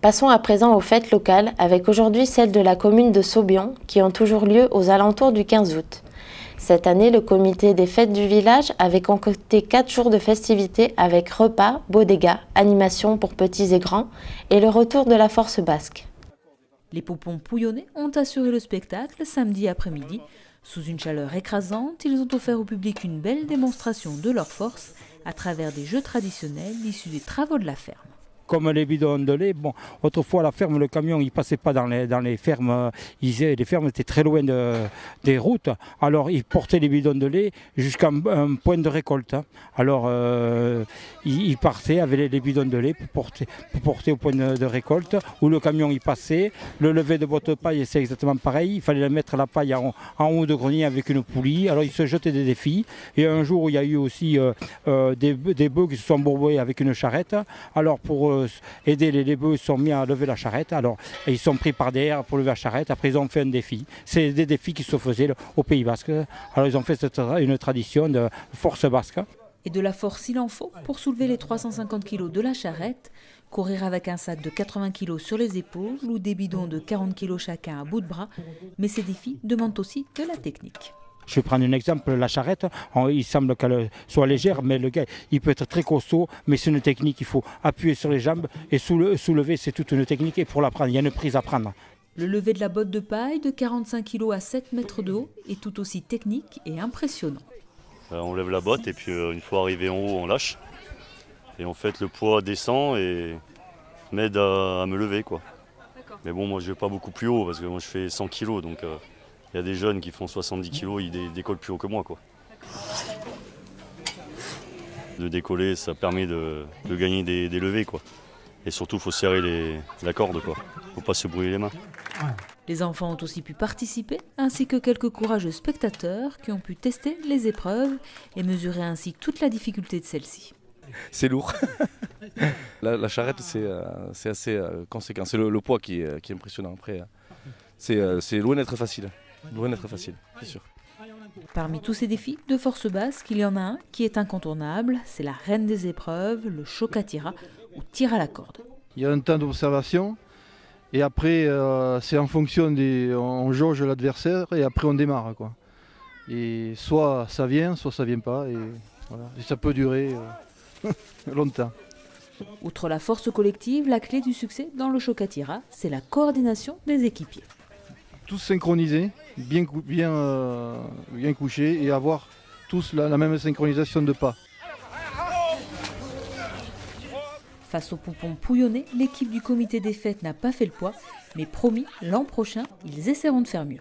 Passons à présent aux fêtes locales, avec aujourd'hui celles de la commune de Saubion, qui ont toujours lieu aux alentours du 15 août. Cette année, le comité des fêtes du village avait concocté 4 jours de festivités avec repas, bodega, animations pour petits et grands, et le retour de la force basque. Les Poupons Pouillonnais ont assuré le spectacle samedi après-midi. Sous une chaleur écrasante, ils ont offert au public une belle démonstration de leur force à travers des jeux traditionnels issus des travaux de la ferme. Comme les bidons de lait, bon, autrefois la ferme, le camion, il passait pas dans les fermes, les fermes étaient très loin des routes, alors ils portaient les bidons de lait jusqu'à un point de récolte. Alors ils partaient avec les bidons de lait pour porter au point de récolte, où le camion il passait, le lever de boîte de paille c'est exactement pareil, il fallait mettre la paille en haut de grenier avec une poulie, alors ils se jetaient des défis, et un jour il y a eu aussi des bœufs qui se sont bourboyés avec une charrette, alors pour aider les bœufs, ils sont mis à lever la charrette. Alors, ils sont pris par derrière pour lever la charrette. Après, ils ont fait un défi. C'est des défis qui se faisaient au Pays Basque. Alors, ils ont fait une tradition de force basque. Et de la force, il en faut pour soulever les 350 kg de la charrette, courir avec un sac de 80 kg sur les épaules ou des bidons de 40 kg chacun à bout de bras. Mais ces défis demandent aussi de la technique. Je vais prendre un exemple, la charrette, il semble qu'elle soit légère, mais le gars, il peut être très costaud, mais c'est une technique, il faut appuyer sur les jambes et soulever, c'est toute une technique, et pour la prendre, il y a une prise à prendre. Le lever de la botte de paille de 45 kg à 7 mètres de haut est tout aussi technique et impressionnant. On lève la botte et puis une fois arrivé en haut, on lâche. Et en fait, le poids descend et m'aide à me lever, quoi. Mais bon, moi je vais pas beaucoup plus haut parce que moi je fais 100 kg, donc... Il y a des jeunes qui font 70 kg, ils décollent plus haut que moi, quoi. De décoller, ça permet de gagner des levées, quoi. Et surtout, il faut serrer la corde, quoi. Faut pas se brûler les mains. Les enfants ont aussi pu participer, ainsi que quelques courageux spectateurs qui ont pu tester les épreuves et mesurer ainsi toute la difficulté de celle-ci. C'est lourd. La charrette, c'est assez conséquent. C'est le poids qui est impressionnant. Après, c'est loin d'être facile. Loin d'être facile, c'est sûr. Parmi tous ces défis de force basque, il y en a un qui est incontournable, c'est la reine des épreuves, le chocatira, ou tir à la corde. Il y a un temps d'observation, et après c'est en fonction on jauge l'adversaire, et après on démarre, quoi. Et soit ça vient pas, et voilà. Et ça peut durer longtemps. Outre la force collective, la clé du succès dans le chocatira, c'est la coordination des équipiers. Tous synchronisés, bien couchés et avoir tous la même synchronisation de pas. Face aux Poupons Pouillonnais, l'équipe du comité des fêtes n'a pas fait le poids, mais promis, l'an prochain, ils essaieront de faire mieux.